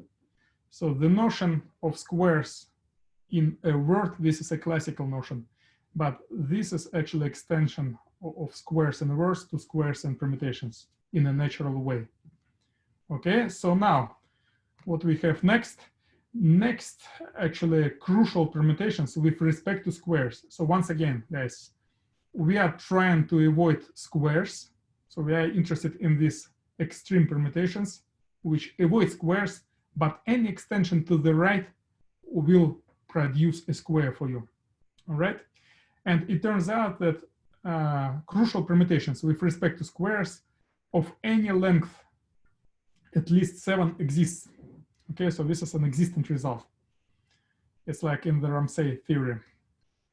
So the notion of squares in a word, this is a classical notion, but this is actually extension of squares in words to squares and permutations in a natural way. Okay, so now what we have next actually crucial permutations with respect to squares. So once again, guys, we are trying to avoid squares. So we are interested in these extreme permutations which avoid squares, but any extension to the right will produce a square for you. All right, and it turns out that crucial permutations with respect to squares of any length at least 7 exists. Okay, so this is an existent result. It's like in the Ramsey theory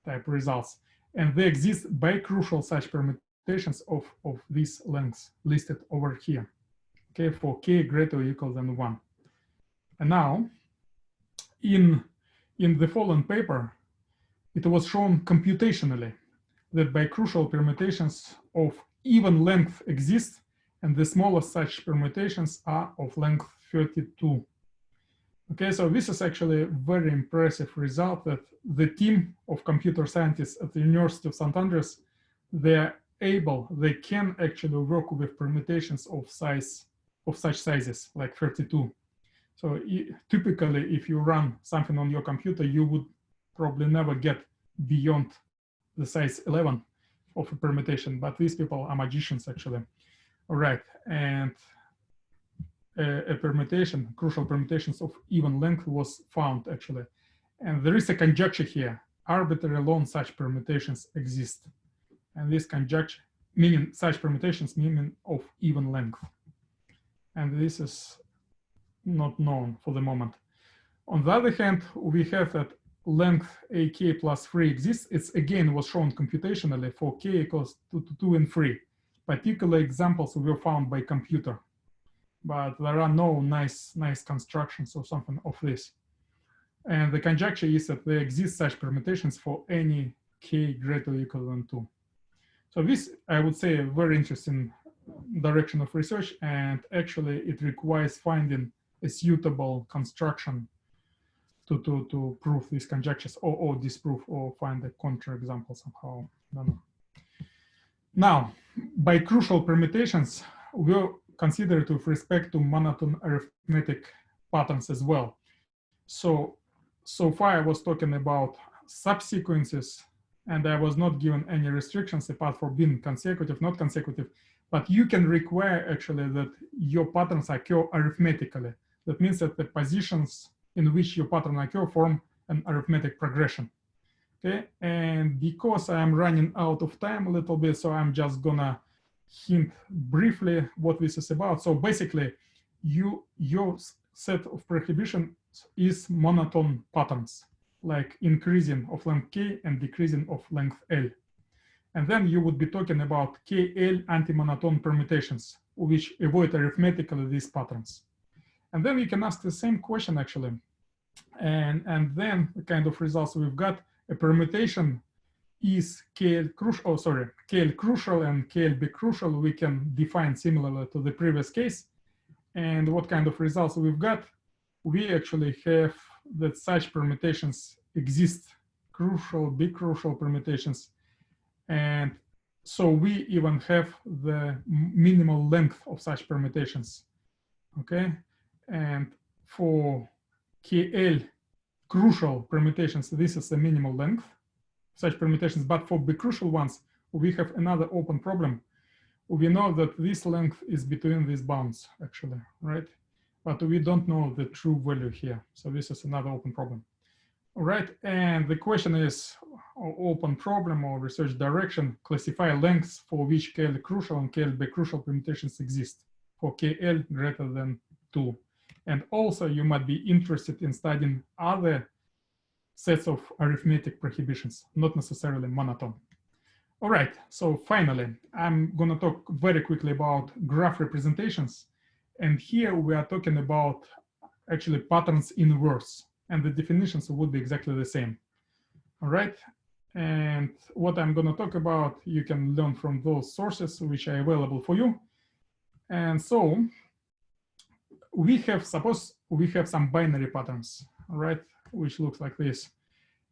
type results, and they exist by crucial such permutations of these lengths listed over here. Okay, for k greater or equal than 1. And now in the following paper, it was shown computationally that bicrucial permutations of even length exist, and the smallest such permutations are of length 32. Okay, so this is actually a very impressive result that the team of computer scientists at the University of St. Andrews, they can actually work with permutations of such sizes like 32. So typically, if you run something on your computer, you would probably never get beyond the size 11 of a permutation, but these people are magicians actually. All right, and a permutation, crucial permutations of even length was found actually. And there is a conjecture here, arbitrary alone such permutations exist. And this conjecture, meaning such permutations meaning of even length. And this is not known for the moment. On the other hand, we have that length ak plus 3 exists. It's again was shown computationally for k equals to 2 and 3. Particular examples were found by computer, but there are no nice constructions or something of this. And the conjecture is that there exist such permutations for any k greater or equal than 2. So this, I would say, a very interesting direction of research, and actually it requires finding a suitable construction to prove these conjectures or disprove or find a counterexample somehow. I don't know. Now, bicrucial permutations will consider it with respect to monotone arithmetic patterns as well. So far I was talking about subsequences, and I was not given any restrictions apart from being consecutive, not consecutive, but you can require actually that your patterns occur arithmetically. That means that the positions in which your pattern occur form an arithmetic progression. Okay, and because I'm running out of time a little bit, so I'm just gonna hint briefly what this is about. So basically, your set of prohibitions is monotone patterns, like increasing of length k and decreasing of length l. And then you would be talking about KL anti-monotone permutations, which avoid arithmetically these patterns. And then you can ask the same question actually. And then the kind of results we've got, a permutation is KL crucial, KL crucial and KL bicrucial, we can define similarly to the previous case. And what kind of results we've got? We actually have that such permutations exist, crucial, bicrucial permutations. And so we even have the minimal length of such permutations, okay? And for KL crucial permutations, this is the minimal length, such permutations, but for bicrucial ones, we have another open problem. We know that this length is between these bounds actually, right? But we don't know the true value here. So this is another open problem. All right, and the question is, open problem or research direction, classify lengths for which KL crucial and KL bicrucial permutations exist for KL greater than 2. And also you might be interested in studying other sets of arithmetic prohibitions, not necessarily monotone. All right, so finally, I'm gonna talk very quickly about graph representations. And here we are talking about actually patterns in words, and the definitions would be exactly the same. All right, and what I'm gonna talk about, you can learn from those sources which are available for you. And so we have, suppose we have some binary patterns, all right, which looks like this.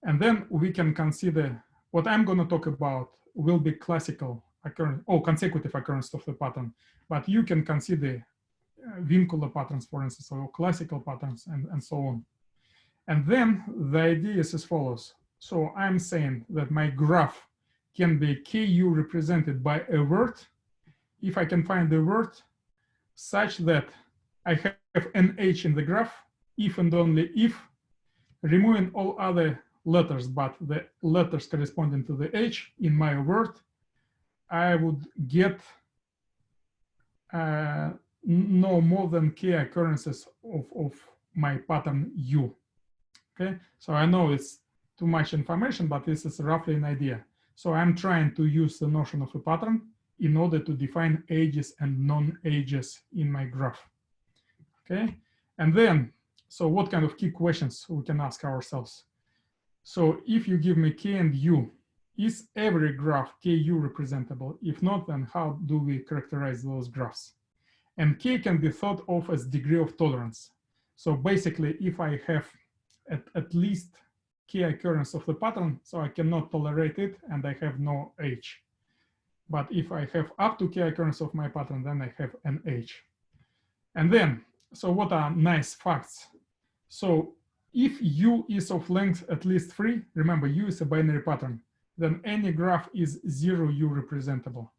And then we can consider, what I'm gonna talk about will be classical occurrence or consecutive occurrence of the pattern, but you can consider Vincular patterns, for instance, or classical patterns, and so on. And then the idea is as follows. So I'm saying that my graph can be KU represented by a word, if I can find the word, such that I have an H in the graph, if and only if, removing all other letters but the letters corresponding to the H in my word, I would get no more than k occurrences of my pattern U. Okay, so I know it's too much information, but this is roughly an idea. So I'm trying to use the notion of a pattern in order to define edges and non-edges in my graph. Okay, and then, so what kind of key questions we can ask ourselves? So if you give me k and u, is every graph KU representable? If not, then how do we characterize those graphs? And K can be thought of as degree of tolerance. So basically, if I have at least K occurrence of the pattern, so I cannot tolerate it and I have no H. But if I have up to K occurrence of my pattern, then I have an H. And then, so what are nice facts? So if U is of length at least 3, remember U is a binary pattern, then any graph is 0U representable.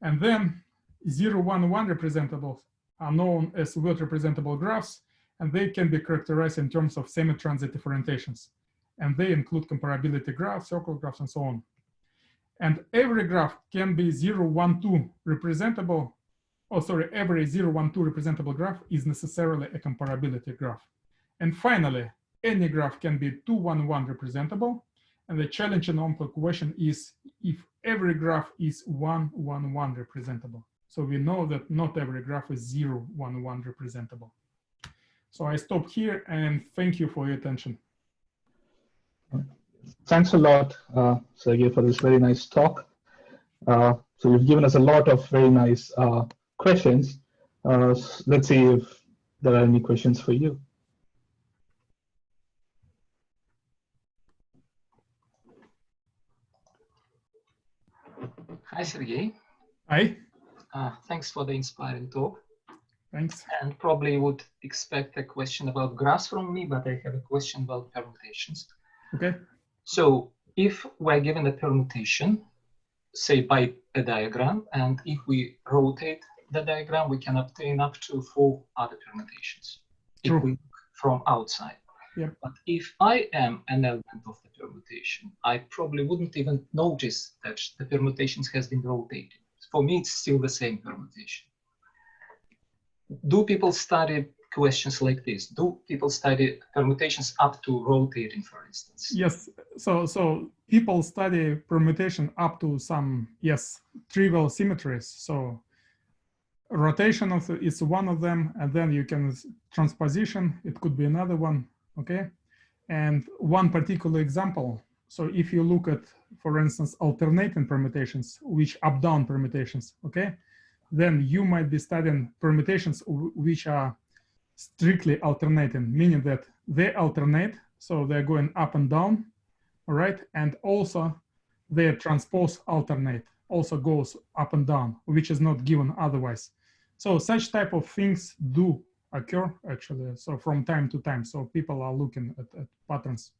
And then 0, 1, 1 representables are known as word representable graphs, and they can be characterized in terms of semi-transitive orientations. And they include comparability graphs, circle graphs, and so on. And every graph can be 0, 1, 2 representable. Oh, sorry, every 0, 1, 2 representable graph is necessarily a comparability graph. And finally, any graph can be 2, 1, 1 representable. And the challenge in OMPL question is if every graph is 1, 1, 1 representable. So we know that not every graph is 0, 1, 1 representable. So I stop here and thank you for your attention. Thanks a lot, Sergey, for this very nice talk. So you've given us a lot of very nice questions. Let's see if there are any questions for you. Hi, Sergey. Hi. Thanks for the inspiring talk. Thanks. And probably would expect a question about graphs from me, but I have a question about permutations. Okay. So if we're given a permutation, say by a diagram, and if we rotate the diagram, we can obtain up to 4 other permutations. True. If we look from outside. Yep. But if I am an element of the permutation, I probably wouldn't even notice that the permutations has been rotated. For me, it's still the same permutation. Do people study questions like this? Do people study permutations up to rotating, for instance? Yes. So people study permutation up to some, yes, trivial symmetries. So rotation is one of them, and then you can transposition. It could be another one. Okay. And one particular example. So if you look at, for instance, alternating permutations, which up-down permutations, okay, then you might be studying permutations which are strictly alternating, meaning that they alternate, so they're going up and down, all right, and also their transpose alternate, also goes up and down, which is not given otherwise. So such type of things do occur actually, so from time to time. So people are looking at patterns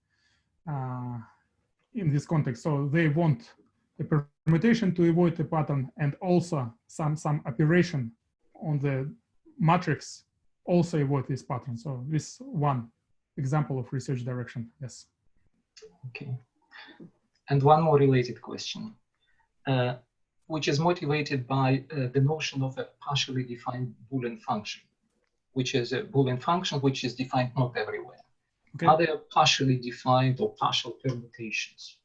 in this context. So they want a permutation to avoid the pattern, and also some operation on the matrix also avoid this pattern. So this one example of research direction. Yes. Okay. And one more related question, which is motivated by the notion of a partially defined Boolean function, which is a Boolean function which is defined not everywhere. Okay. Are there partially defined or partial permutations?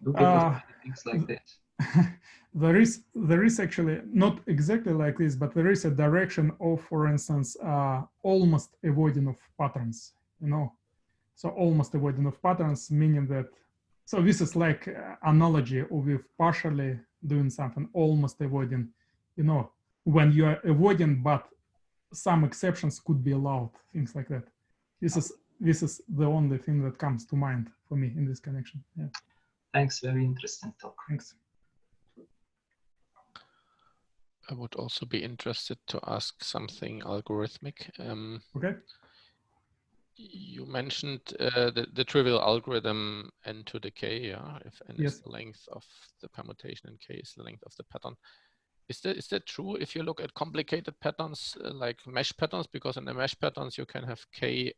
Do people study things like that? There is actually not exactly like this, but there is a direction of, for instance, almost avoiding of patterns, you know. So almost avoiding of patterns, meaning that, so this is like analogy with partially doing something, almost avoiding, you know, when you are avoiding, but some exceptions could be allowed, things like that. This is the only thing that comes to mind for me in this connection. Yeah. Thanks, very interesting talk. Thanks. I would also be interested to ask something algorithmic. Okay. You mentioned the trivial algorithm n to the k, yeah? If n yes. is the length of the permutation and k is the length of the pattern. Is that true if you look at complicated patterns like mesh patterns? Because in the mesh patterns you can have k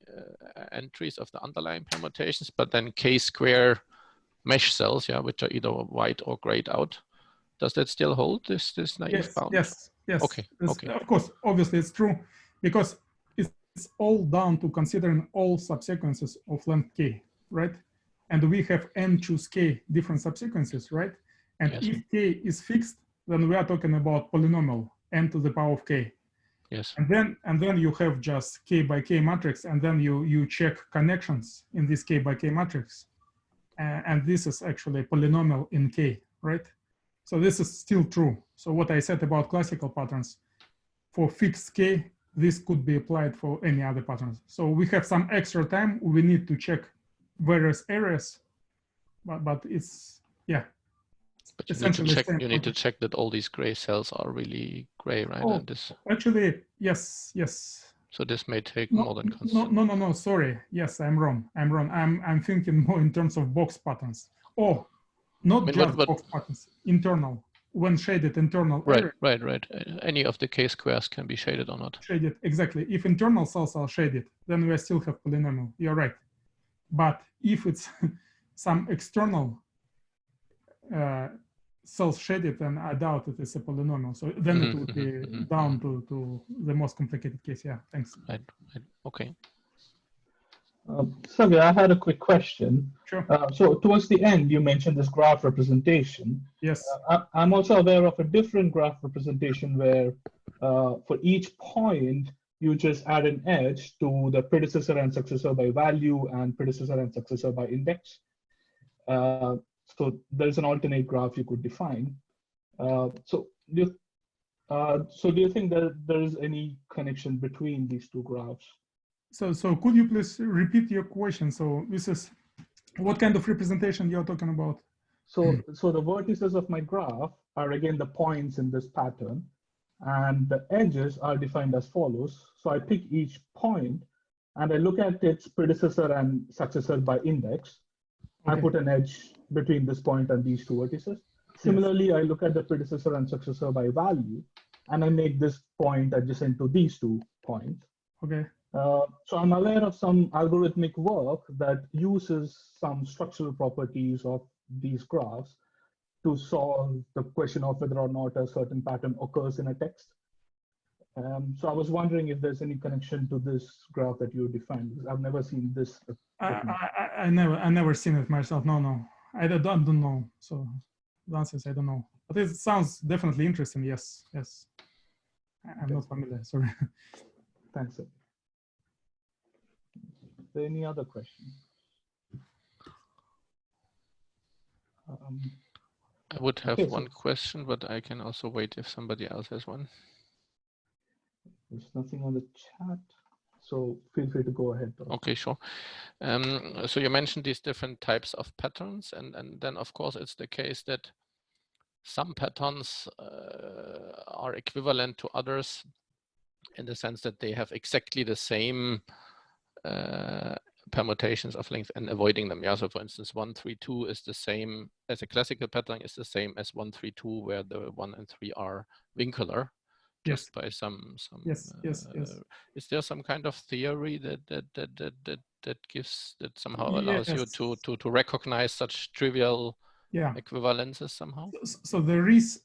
entries of the underlying permutations, but then k square mesh cells, yeah, which are either white or grayed out. Does that still hold this naive bound? Yes. Okay. Okay. Of course, obviously it's true, because it's all down to considering all subsequences of length k, right? And we have n choose k different subsequences, right? And yes. if k is fixed, then we are talking about polynomial n to the power of k. Yes. And then you have just k by k matrix, and then you check connections in this k by k matrix. and this is actually a polynomial in K, right? So this is still true. So what I said about classical patterns, for fixed K, this could be applied for any other patterns. So we have some extra time. We need to check various areas, but it's, yeah. But you need to check that all these gray cells are really gray, right? Oh, And this, actually, yes. so this may take more than constant. No, sorry. Yes, I'm wrong. I'm thinking more in terms of box patterns. Oh, not just box patterns, internal. When shaded internal area. Right. Any of the K squares can be shaded or not. Shaded, exactly. If internal cells are shaded, then we still have polynomial. You're right. But if it's some external cells shaded, then I doubt it is a polynomial. So then it would be down to the most complicated case. Yeah, thanks. Right. Okay. Sergey, I had a quick question. Sure. So towards the end, you mentioned this graph representation. Yes. I'm also aware of a different graph representation where for each point, you just add an edge to the predecessor and successor by value and predecessor and successor by index. So there's an alternate graph you could define. So do you think that there is any connection between these two graphs? So could you please repeat your question? So this is what kind of representation you're talking about? So the vertices of my graph are again the points in this pattern, and the edges are defined as follows. So I pick each point and I look at its predecessor and successor by index. Okay. I put an edge between this point and these two vertices. Similarly, I look at the predecessor and successor by value, and I make this point adjacent to these 2 points. Okay. So I'm aware of some algorithmic work that uses some structural properties of these graphs to solve the question of whether or not a certain pattern occurs in a text. So I was wondering if there's any connection to this graph that you defined, because I've never seen this. I never seen it myself. No, I don't know. So the answer is I don't know. But it sounds definitely interesting. Yes. I'm not familiar. Sorry. Thanks, sir. Is there any other questions? I would have one question, but I can also wait if somebody else has one. There's nothing on the chat, so feel free to go ahead. Okay, sure. So you mentioned these different types of patterns, and then of course it's the case that some patterns are equivalent to others in the sense that they have exactly the same permutations of length and avoiding them. Yeah, so for instance, 1, 3, 2 is the same as a classical pattern, is the same as 1, 3, 2, where the 1 and 3 are vincular. Just by some yes. Is there some kind of theory that somehow allows you to recognize such trivial equivalences somehow? So there is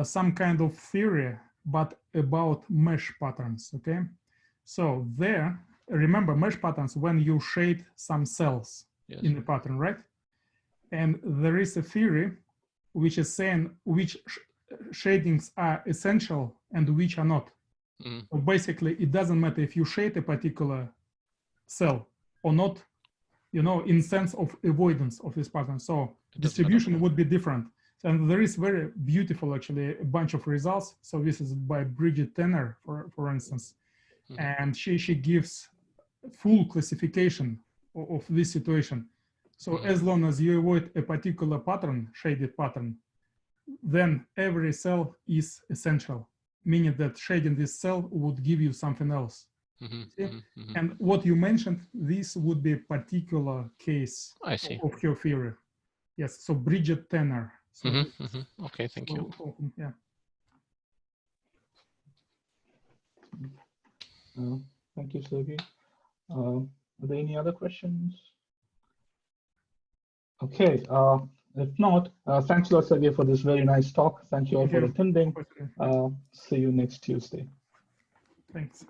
some kind of theory, but about mesh patterns. Okay, so there, remember mesh patterns when you shade some cells in the pattern, right? And there is a theory which is saying which shadings are essential and which are not. So basically, it doesn't matter if you shade a particular cell or not, in sense of avoidance of this pattern. So distribution would be different. And there is very beautiful, actually, a bunch of results. So this is by Bridget Tanner, for instance, and she gives full classification of this situation. So as long as you avoid a particular pattern, shaded pattern, then every cell is essential, meaning that shading this cell would give you something else. And what you mentioned, this would be a particular case of her theory. Yes, so Bridget Tanner. So okay, thank you. Yeah. Thank you, Sergey. Are there any other questions? Okay. If not, thanks a lot, Sergey, for this very nice talk. Thank you all for attending. See you next Tuesday. Thanks.